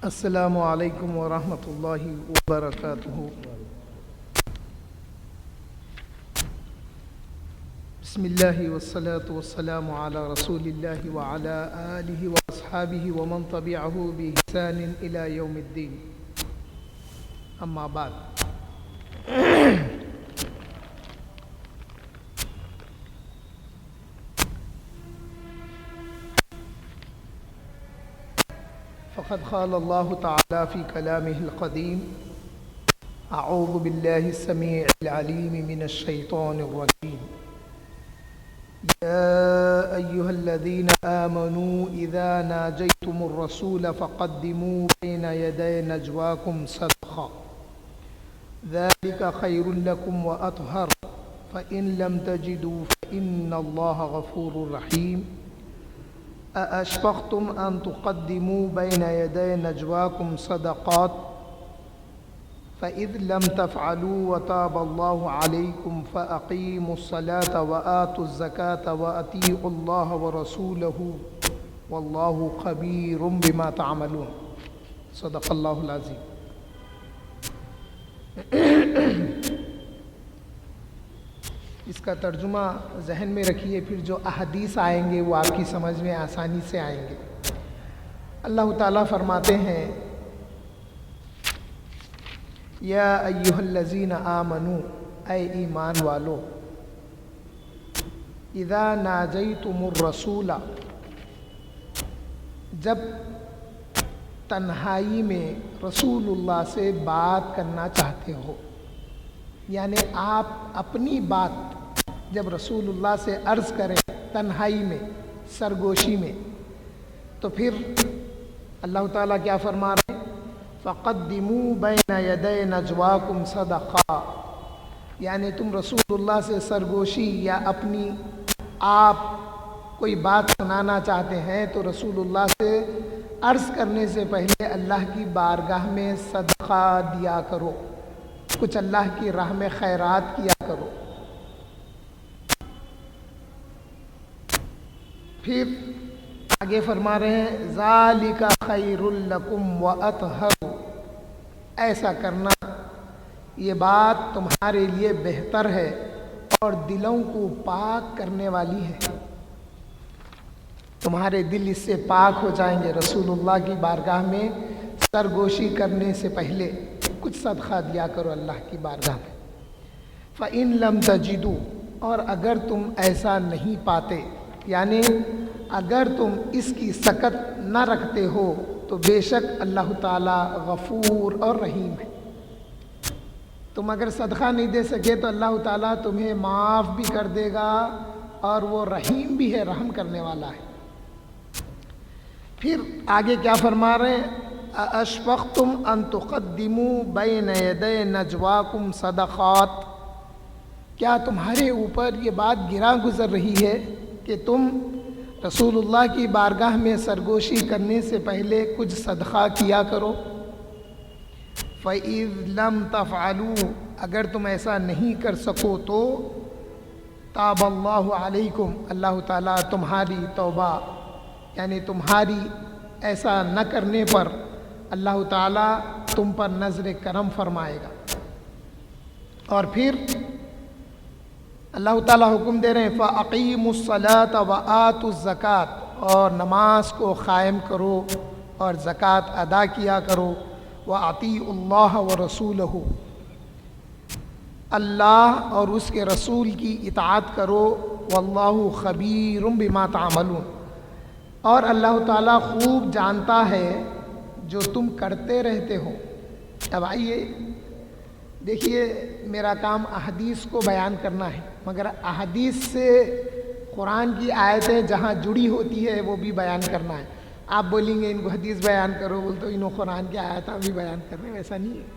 السلام علیکم ورحمۃ اللہ وبرکاتہ۔ بسم اللہ والصلاة والسلام علی رسول اللہ وعلی آلہ واصحابہ ومن تبعہ بإحسان الی یوم الدین، اما بعد۔ فقد قال اللہ تعالی فی کلامہ القدیم: اعوذ باللہ السمیع العلیم من الشیطان الرجیم، یا ایہا الذین آمنوا اذا ناجیتم الرسول فقدموا بین یدی نجواکم صدقہ ذلک خیر لکم واطہر فإن لم تجدوا فإن اللہ غفور رحیم۔ أأشفقتم أن تقدموا بين يدي نجواكم صدقات فإذ لم تفعلوا وتاب الله عليكم فأقيموا الصلاة وآتوا الزكاة وأطيعوا الله ورسوله والله خبير بما تعملون۔ صدق الله العظيم۔ اس کا ترجمہ ذہن میں رکھیے، پھر جو احادیث آئیں گے وہ آپ کی سمجھ میں آسانی سے آئیں گے۔ اللہ تعالیٰ فرماتے ہیں: یا ایہا الذین آمنو، اے ایمان والو، اذا ناجیتم الرسول، جب تنہائی میں رسول اللہ سے بات کرنا چاہتے ہو، یعنی آپ اپنی بات جب رسول اللہ سے عرض کریں تنہائی میں، سرگوشی میں، تو پھر اللہ تعالیٰ کیا فرما رہے ہیں؟ فقدموا بین یدی نجواکم صدقہ، یعنی تم رسول اللہ سے سرگوشی یا اپنی آپ کوئی بات سنانا چاہتے ہیں تو رسول اللہ سے عرض کرنے سے پہلے اللہ کی بارگاہ میں صدقہ دیا کرو، کچھ اللہ کی راہ میں خیرات کیا کرو۔ پھر آگے فرما رہے ہیں: ذالک خیر لکم واطہر، ایسا کرنا یہ بات تمہارے لیے بہتر ہے اور دلوں کو پاک کرنے والی ہے، تمہارے دل اس سے پاک ہو جائیں گے۔ رسول اللہ کی بارگاہ میں سرگوشی کرنے سے پہلے کچھ صدقہ دیا کرو اللہ کی بارگاہ میں۔ فَإِن لَمْ تَجِدُوا، اور اگر تم ایسا نہیں پاتے، یعنی اگر تم اس کی سکت نہ رکھتے ہو تو بے شک اللہ تعالیٰ غفور اور رحیم ہے۔ تم اگر صدقہ نہیں دے سکے تو اللہ تعالیٰ تمہیں معاف بھی کر دے گا اور وہ رحیم بھی ہے، رحم کرنے والا ہے۔ پھر آگے کیا فرما رہے ہیں؟ اَأَشْفَقْتُمْ أَن تُقَدِّمُوا بَيْنَ يَدَيْ نَجْوَاكُمْ صَدَقَاتٍ، کیا تمہارے اوپر یہ بات گراں گزر رہی ہے کہ تم رسول اللہ کی بارگاہ میں سرگوشی کرنے سے پہلے کچھ صدقہ کیا کرو؟ فَإِذْ لَمْ تَفْعَلُوا، اگر تم ایسا نہیں کر سکو تو تاب اللہ علیکم، اللہ تعالیٰ تمہاری توبہ، یعنی تمہاری ایسا نہ کرنے پر اللہ تعالیٰ تم پر نظر کرم فرمائے گا۔ اور پھر اللہ تعالیٰ حکم دے رہے ہیں: فَأَقِيمُوا الصَّلَاةَ وَآتُوا الزَّكَاةَ، اور نماز کو قائم کرو اور زکوٰۃ ادا کیا کرو۔ وَأَطِيعُوا اللَّهَ وَرَسُولَهُ، اللہ اور اس کے رسول کی اطاعت کرو۔ وَاللَّهُ خَبِيرٌ بِمَا تَعْمَلُونَ، اور اللہ تعالیٰ خوب جانتا ہے جو تم کرتے رہتے ہو۔ اب آئیے دیکھیے، میرا کام احادیث کو بیان کرنا ہے، مگر احادیث سے قرآن کی آیتیں جہاں جڑی ہوتی ہے وہ بھی بیان کرنا ہے۔ آپ بولیں گے ان کو حدیث بیان کرو، بول تو انہوں قرآن کی آیتیں بھی بیان کر رہے ہیں، ویسا نہیں ہے۔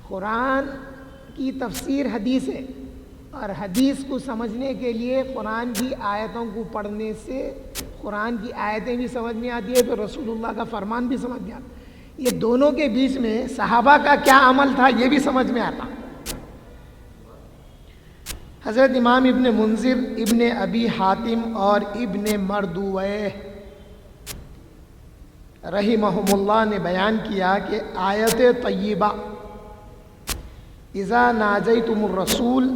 قرآن کی تفسیر حدیث ہے، اور حدیث کو سمجھنے کے لیے قرآن کی آیتوں کو پڑھنے سے قرآن کی آیتیں بھی سمجھ میں آتی ہے تو رسول اللہ کا فرمان بھی سمجھ میں آتا ہے۔ یہ دونوں کے بیچ میں صحابہ کا کیا عمل تھا یہ بھی سمجھ میں آتا۔ حضرت امام ابن منذر، ابن ابی حاتم اور ابن مردویہ رحمہم اللہ نے بیان کیا کہ آیت طیبہ اذا ناجیتم الرسول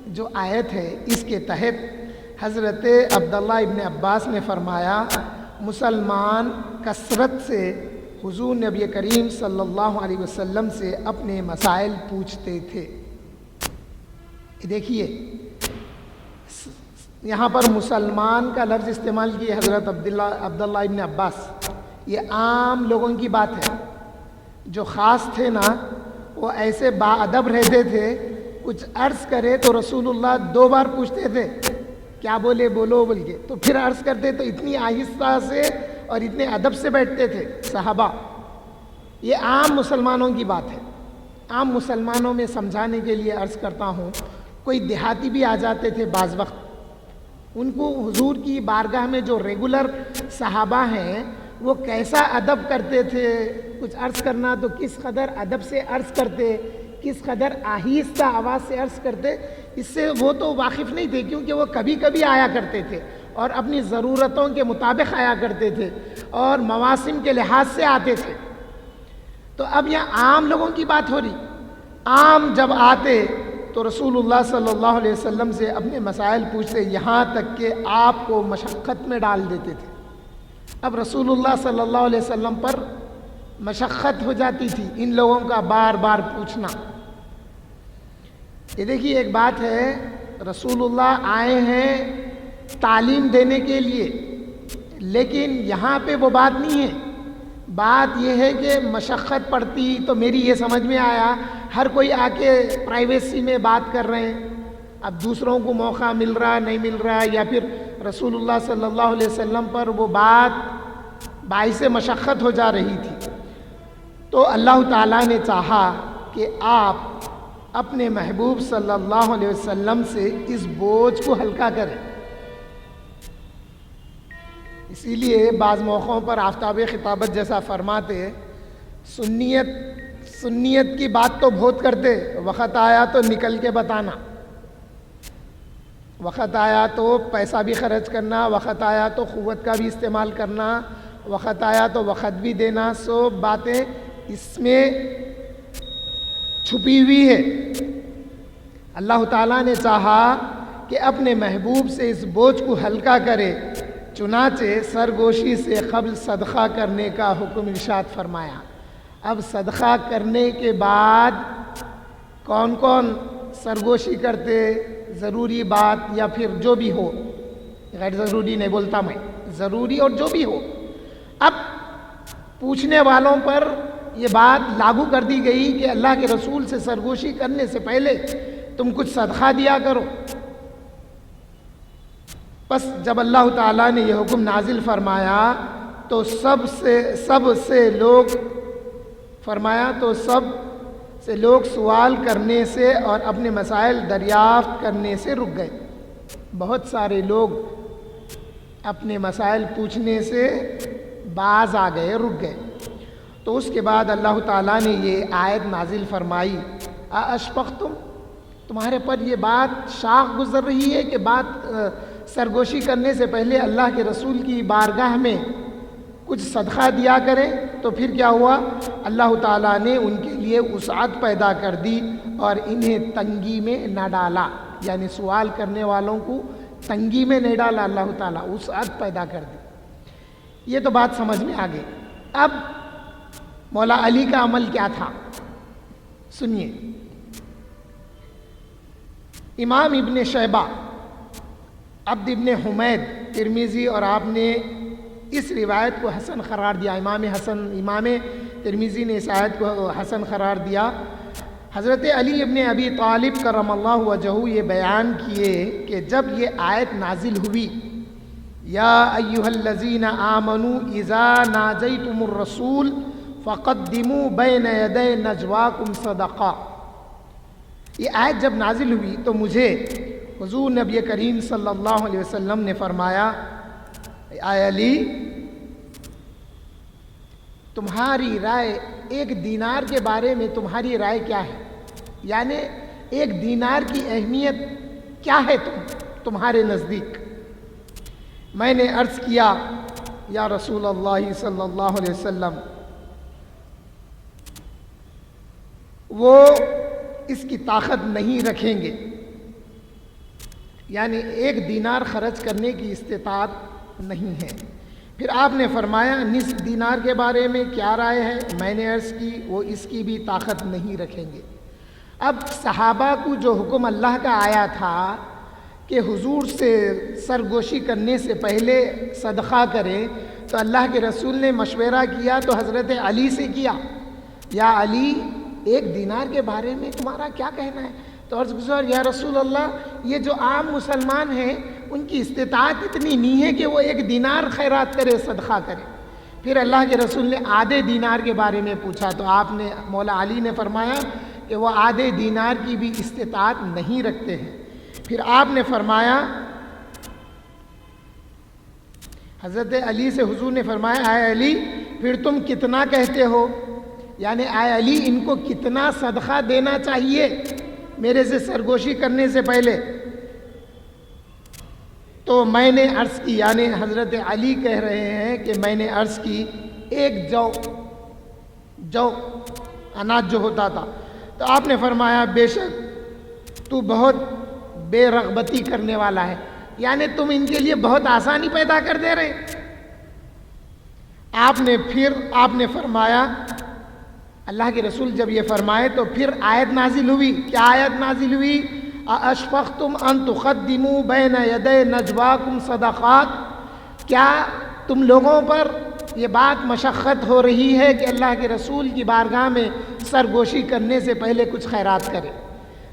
جو آیت ہے، اس کے تحت حضرت عبداللہ ابن عباس نے فرمایا مسلمان کثرت سے حضور نبی کریم صلی اللہ علیہ وسلم سے اپنے مسائل پوچھتے تھے۔ دیکھیے یہاں پر مسلمان کا لفظ استعمال کیا حضرت عبداللہ ابن عباس، یہ عام لوگوں کی بات ہے۔ جو خاص تھے نا وہ ایسے با ادب رہتے تھے، کچھ عرض کرے تو رسول اللہ 2 بار پوچھتے تھے کیا بولے بولو بول کے، تو پھر عرض کرتے تو اتنی آہستہ سے اور اتنے ادب سے بیٹھتے تھے صحابہ۔ یہ عام مسلمانوں کی بات ہے۔ عام مسلمانوں میں سمجھانے کے لیے عرض کرتا ہوں، کوئی دیہاتی بھی آ جاتے تھے بعض وقت، ان کو حضور کی بارگاہ میں جو ریگولر صحابہ ہیں وہ کیسا ادب کرتے تھے، کچھ عرض کرنا تو کس قدر ادب سے عرض کرتے، کس قدر آہستہ آواز سے عرض کرتے، اس سے وہ تو واقف نہیں تھے، کیونکہ وہ کبھی کبھی آیا کرتے تھے اور اپنی ضرورتوں کے مطابق آیا کرتے تھے اور مواسم کے لحاظ سے آتے تھے۔ تو اب یہاں عام لوگوں کی بات ہو رہی، عام جب آتے تو رسول اللہ صلی اللہ علیہ وسلم سے اپنے مسائل پوچھتے، یہاں تک کہ آپ کو مشقت میں ڈال دیتے تھے۔ اب رسول اللہ صلی اللہ علیہ وسلم پر مشقت ہو جاتی تھی ان لوگوں کا بار بار پوچھنا۔ یہ دیکھیے ایک بات ہے، رسول اللہ آئے ہیں تعلیم دینے کے لیے، لیکن یہاں پہ وہ بات نہیں ہے۔ بات یہ ہے کہ مشقت پڑتی تو میری یہ سمجھ میں آیا ہر کوئی آ کے پرائیویسی میں بات کر رہے ہیں، اب دوسروں کو موقع مل رہا نہیں مل رہا، یا پھر رسول اللہ صلی اللہ علیہ وسلم پر وہ بات باعث مشقت ہو جا رہی تھی۔ تو اللہ تعالیٰ نے چاہا کہ آپ اپنے محبوب صلی اللہ علیہ وسلم سے اس بوجھ کو ہلکا کریں۔ اسی لیے بعض موقعوں پر آفتاب خطابت جیسا فرماتے، سنیت کی بات تو بہت کرتے، وقت آیا تو نکل کے بتانا، وقت آیا تو پیسہ بھی خرچ کرنا، وقت آیا تو قوت کا بھی استعمال کرنا، وقت آیا تو وقت بھی دینا، سب باتیں اس میں چھپی ہوئی ہے۔ اللہ تعالیٰ نے چاہا کہ اپنے محبوب سے اس بوجھ کو ہلکا کرے، چنانچہ سرگوشی سے قبل صدقہ کرنے کا حکم ارشاد فرمایا۔ اب صدقہ کرنے کے بعد کون کون سرگوشی کرتے، ضروری بات یا پھر جو بھی ہو، غیر ضروری نہیں بولتا میں، ضروری اور جو بھی ہو، اب پوچھنے والوں پر یہ بات لاگو کر دی گئی کہ اللہ کے رسول سے سرگوشی کرنے سے پہلے تم کچھ صدقہ دیا کرو۔ بس جب اللہ تعالیٰ نے یہ حکم نازل فرمایا تو سب سے لوگ سوال کرنے سے اور اپنے مسائل دریافت کرنے سے رک گئے۔ بہت سارے لوگ اپنے مسائل پوچھنے سے باز آ گئے، رک گئے۔ تو اس کے بعد اللہ تعالیٰ نے یہ آیت نازل فرمائی، اشفقتم، تمہارے پر یہ بات شاخ گزر رہی ہے کہ بات سرگوشی کرنے سے پہلے اللہ کے رسول کی بارگاہ میں کچھ صدقہ دیا کریں؟ تو پھر کیا ہوا؟ اللہ تعالیٰ نے ان کے لیے وسعت پیدا کر دی اور انہیں تنگی میں نہ ڈالا، یعنی سوال کرنے والوں کو تنگی میں نہیں ڈالا، اللہ تعالیٰ وسعت پیدا کر دی۔ یہ تو بات سمجھ میں آ گئی۔ اب مولا علی کا عمل کیا تھا سنیے۔ امام ابن شیبہ، عبد ابن حمید ترمذی، اور آپ نے اس روایت کو حسن قرار دیا، امام ترمذی نے اس آیت کو حسن قرار دیا۔ حضرت علی ابن ابی طالب کرم اللہ وجہہ یہ بیان کیے کہ جب یہ آیت نازل ہوئی، یا ایھا الذین آمنوا اذا ناجیتم الرسول فقدموا بین یدی نجواکم صدقہ، یہ آیت جب نازل ہوئی تو مجھے حضور نبی کریم صلی اللہ علیہ وسلم نے فرمایا، اے علی، تمہاری رائے ایک دینار کے بارے میں تمہاری رائے کیا ہے؟ یعنی ایک دینار کی اہمیت کیا ہے تمہارے نزدیک؟ میں نے عرض کیا یا رسول اللہ صلی اللہ علیہ وسلم وہ اس کی طاقت نہیں رکھیں گے، یعنی 1 دینار خرچ کرنے کی استطاعت نہیں ہے۔ پھر آپ نے فرمایا نصف دینار کے بارے میں کیا رائے ہے؟ میں نے عرض کی وہ اس کی بھی طاقت نہیں رکھیں گے۔ اب صحابہ کو جو حکم اللہ کا آیا تھا کہ حضور سے سرگوشی کرنے سے پہلے صدقہ کریں، تو اللہ کے رسول نے مشورہ کیا تو حضرت علی سے کیا، یا علی 1 دینار کے بارے میں تمہارا کیا کہنا ہے؟ تو عرض گزار یا رسول اللہ یہ جو عام مسلمان ہیں ان کی استطاعت اتنی نہیں ہے کہ وہ 1 دینار خیرات کرے، صدقہ کرے۔ پھر اللہ کے رسول نے آدھے دینار کے بارے میں پوچھا تو آپ نے مولا علی نے فرمایا کہ وہ آدھے دینار کی بھی استطاعت نہیں رکھتے ہیں۔ پھر آپ نے فرمایا، حضرت علی سے حضور نے فرمایا اے علی پھر تم کتنا کہتے ہو؟ یعنی اے علی ان کو کتنا صدقہ دینا چاہیے میرے سے سرگوشی کرنے سے پہلے؟ تو میں نے عرض کی، یعنی حضرت علی کہہ رہے ہیں کہ میں نے عرض کی 1 جو اناج جو ہوتا تھا، تو آپ نے فرمایا بے شک تو بہت بے رغبتی کرنے والا ہے، یعنی تم ان کے لیے بہت آسانی پیدا کر دے رہے۔ آپ نے فرمایا، اللہ کے رسول جب یہ فرمائے تو پھر آیت نازل ہوئی۔ کیا آیت نازل ہوئی؟ اَأَشْفَقْتُمْ أَن تُقَدِّمُوا بَيْنَ يَدَيْ نَجْوَاكُمْ صَدَقَاتٍ، کیا تم لوگوں پر یہ بات مشقت ہو رہی ہے کہ اللہ کے رسول کی بارگاہ میں سرگوشی کرنے سے پہلے کچھ خیرات کرے؟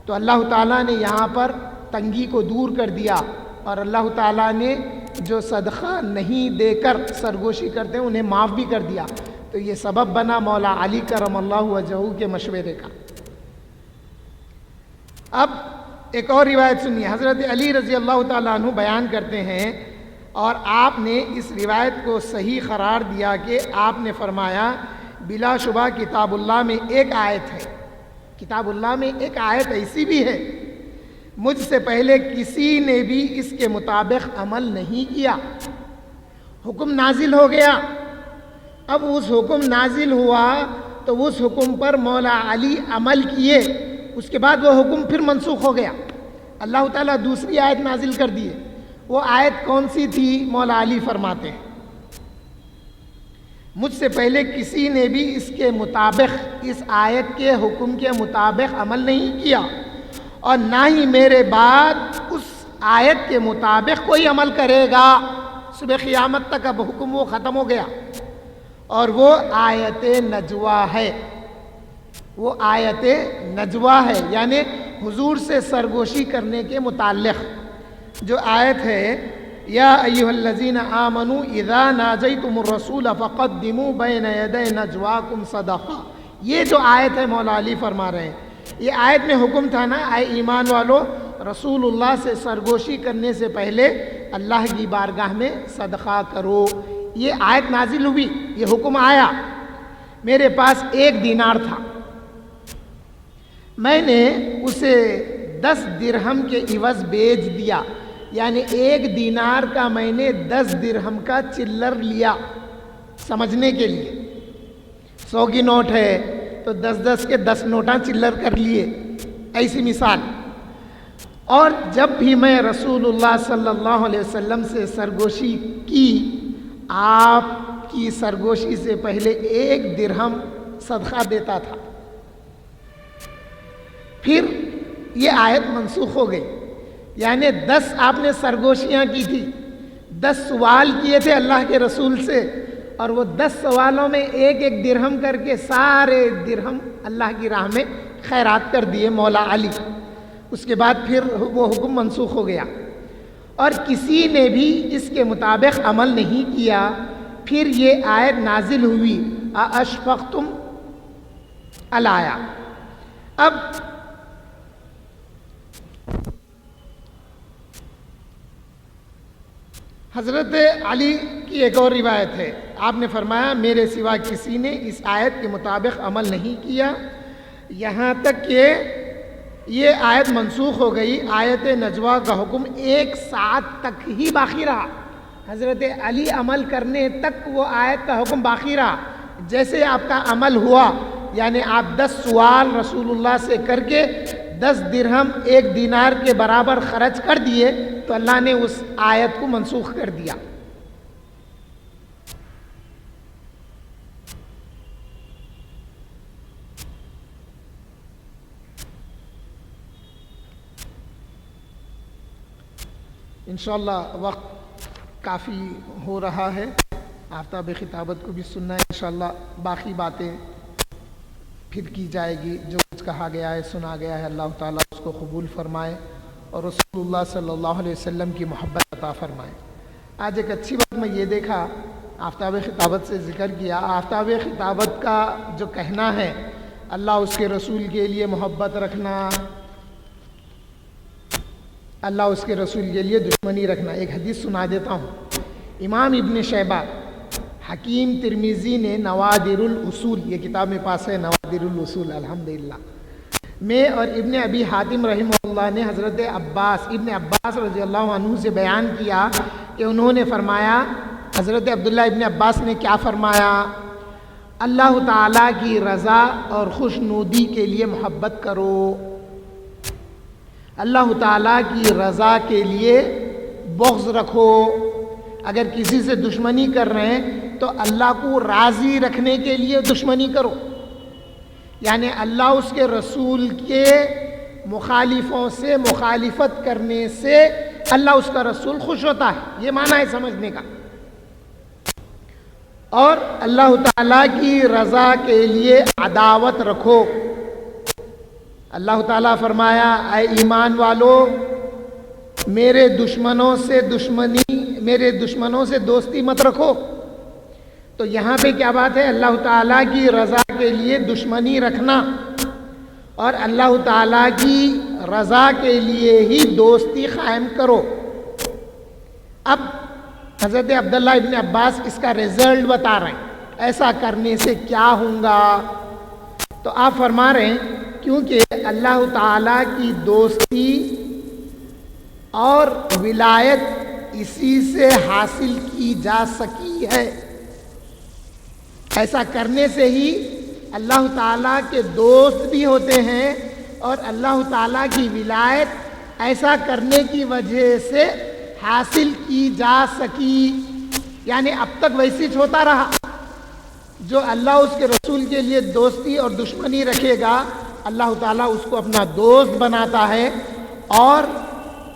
تو اللہ تعالیٰ نے یہاں پر تنگی کو دور کر دیا، اور اللہ تعالیٰ نے جو صدقہ نہیں دے کر سرگوشی کرتے ہیں انہیں معاف بھی کر دیا۔ تو یہ سبب بنا مولا علی کرم اللہ وجہہ کے مشورے کا۔ اب ایک اور روایت سنیے، حضرت علی رضی اللہ تعالیٰ عنہ بیان کرتے ہیں، اور آپ نے اس روایت کو صحیح قرار دیا کہ آپ نے فرمایا بلا شبہ کتاب اللہ میں ایک آیت ہے، کتاب اللہ میں ایک آیت ایسی بھی ہے مجھ سے پہلے کسی نے بھی اس کے مطابق عمل نہیں کیا۔ حکم نازل ہو گیا، اب اس حکم نازل ہوا تو اس حکم پر مولا علی عمل کیے، اس کے بعد وہ حکم پھر منسوخ ہو گیا، اللہ تعالیٰ دوسری آیت نازل کر دیے۔ وہ آیت کون سی تھی؟ مولا علی فرماتے ہیں مجھ سے پہلے کسی نے بھی اس کے مطابق، اس آیت کے حکم کے مطابق عمل نہیں کیا، اور نہ ہی میرے بعد اس آیت کے مطابق کوئی عمل کرے گا۔ صبح قیامت تک اب حکم وہ ختم ہو گیا، اور وہ آیت نجوا ہے، وہ آیت نجوا ہے، یعنی حضور سے سرگوشی کرنے کے متعلق جو آیت ہے، یا ایھا الذین آمنوا اذا ناجیتم الرسول فقدموا بین یدی نجواکم صدقہ، یہ جو آیت ہے مولا علی فرما رہے ہیں، یہ آیت میں حکم تھا نا، اے ایمان والو رسول اللہ سے سرگوشی کرنے سے پہلے اللہ کی بارگاہ میں صدقہ کرو۔ یہ آیت نازل ہوئی، یہ حکم آیا، میرے پاس 1 دینار تھا، میں نے اسے 10 درہم کے عوض بیچ دیا، یعنی 1 دینار کا میں نے 10 درہم کا چلر لیا۔ سمجھنے کے لیے 100 کی نوٹ ہے تو 10 کے 10 نوٹاں چلر کر لیے، ایسی مثال۔ اور جب بھی میں رسول اللہ صلی اللہ علیہ وسلم سے سرگوشی کی، آپ کی سرگوشی سے پہلے 1 درہم صدقہ دیتا تھا۔ پھر یہ آیت منسوخ ہو گئی، یعنی 10 آپ نے سرگوشیاں کی تھی، 10 سوال کیے تھے اللہ کے رسول سے، اور وہ 10 سوالوں میں 1 درہم کر کے سارے درہم اللہ کی راہ میں خیرات کر دیے مولا علی۔ اس کے بعد پھر وہ حکم منسوخ ہو گیا، اور کسی نے بھی اس کے مطابق عمل نہیں کیا۔ پھر یہ آیت نازل ہوئی اَأَشْفَقْتُمْ الآیہ۔ اب حضرت علی کی ایک اور روایت ہے، آپ نے فرمایا میرے سوا کسی نے اس آیت کے مطابق عمل نہیں کیا، یہاں تک کہ یہ آیت منسوخ ہو گئی۔ آیت نجوا کا حکم 1 ساعت تک ہی باقی رہا، حضرت علی عمل کرنے تک وہ آیت کا حکم باقی رہا. جیسے آپ کا عمل ہوا، یعنی آپ 10 سوال رسول اللہ سے کر کے 10 درہم 1 دینار کے برابر خرچ کر دیے تو اللہ نے اس آیت کو منسوخ کر دیا. انشاءاللہ وقت کافی ہو رہا ہے، آفتاب خطابت کو بھی سننا ہے. انشاءاللہ باقی باتیں پھر کی جائے گی. جو کچھ کہا گیا ہے، سنا گیا ہے، اللہ تعالیٰ اس کو قبول فرمائے اور رسول اللہ صلی اللہ علیہ وسلم کی محبت عطا فرمائے. آج ایک اچھی بات میں یہ دیکھا، آفتاب خطابت سے ذکر کیا. آفتاب خطابت کا جو کہنا ہے اللہ اس کے رسول کے لیے محبت رکھنا، اللہ اس کے رسول کے لیے دشمنی رکھنا. ایک حدیث سنا دیتا ہوں. امام ابن شیبہ، حکیم ترمذی نے نوادر الاصول، یہ کتاب میں پاس ہے، نوادر الاصول الحمدللہ میں، اور ابن ابی حاتم رحمہ اللہ نے حضرت ابن عباس رضی اللہ عنہ سے بیان کیا کہ انہوں نے فرمایا، حضرت عبداللہ ابن عباس نے کیا فرمایا، اللہ تعالیٰ کی رضا اور خوشنودی کے لیے محبت کرو. اللہ تعالیٰ کی رضا کے لیے بغض رکھو. اگر کسی سے دشمنی کر رہے ہیں تو اللہ کو راضی رکھنے کے لیے دشمنی کرو. یعنی اللہ اس کے رسول کے مخالفوں سے مخالفت کرنے سے اللہ اس کا رسول خوش ہوتا ہے، یہ معنی ہے سمجھنے کا. اور اللہ تعالیٰ کی رضا کے لیے عداوت رکھو. اللہ تعالیٰ فرمایا، اے ایمان والو، میرے دشمنوں سے دوستی مت رکھو. تو یہاں پہ کیا بات ہے؟ اللہ تعالیٰ کی رضا کے لیے دشمنی رکھنا اور اللہ تعالیٰ کی رضا کے لیے ہی دوستی قائم کرو. اب حضرت عبداللہ ابن عباس اس کا رزلٹ بتا رہے ہیں، ایسا کرنے سے کیا ہوگا. تو آپ فرما رہے ہیں کیونکہ اللہ تعالیٰ کی دوستی اور ولایت اسی سے حاصل کی جا سکی ہے. ایسا کرنے سے ہی اللہ تعالیٰ کے دوست بھی ہوتے ہیں اور اللہ تعالیٰ کی ولایت ایسا کرنے کی وجہ سے حاصل کی جا سکی. یعنی اب تک ویسے ہی ہوتا رہا. جو اللہ اس کے رسول کے لیے دوستی اور دشمنی رکھے گا اللہ تعالیٰ اس کو اپنا دوست بناتا ہے اور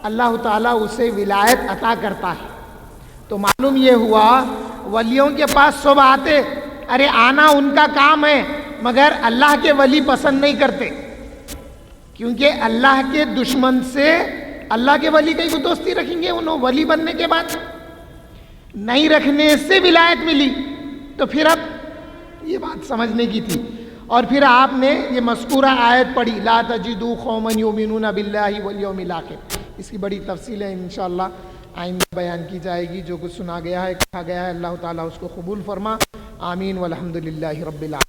اللہ تعالیٰ اسے ولایت عطا کرتا ہے. تو معلوم یہ ہوا ولیوں کے پاس سب آتے، ارے آنا ان کا کام ہے، مگر اللہ کے ولی پسند نہیں کرتے، کیونکہ اللہ کے دشمن سے اللہ کے ولی کی دوستی رکھیں گے. انہوں ولی بننے کے بعد نہیں رکھنے سے ولایت ملی. تو پھر اب یہ بات سمجھنے کی تھی. اور پھر آپ نے یہ مذکورہ آیت پڑھی، لا تجدوا قوما یؤمنون باللہ والیوم الآخر. اس کی بڑی تفصیل ہے، انشاءاللہ آئندہ بیان کی جائے گی. جو کچھ سنا گیا ہے، کہا گیا ہے، اللہ تعالیٰ اس کو قبول فرما. آمین والحمد للہ رب العالمین.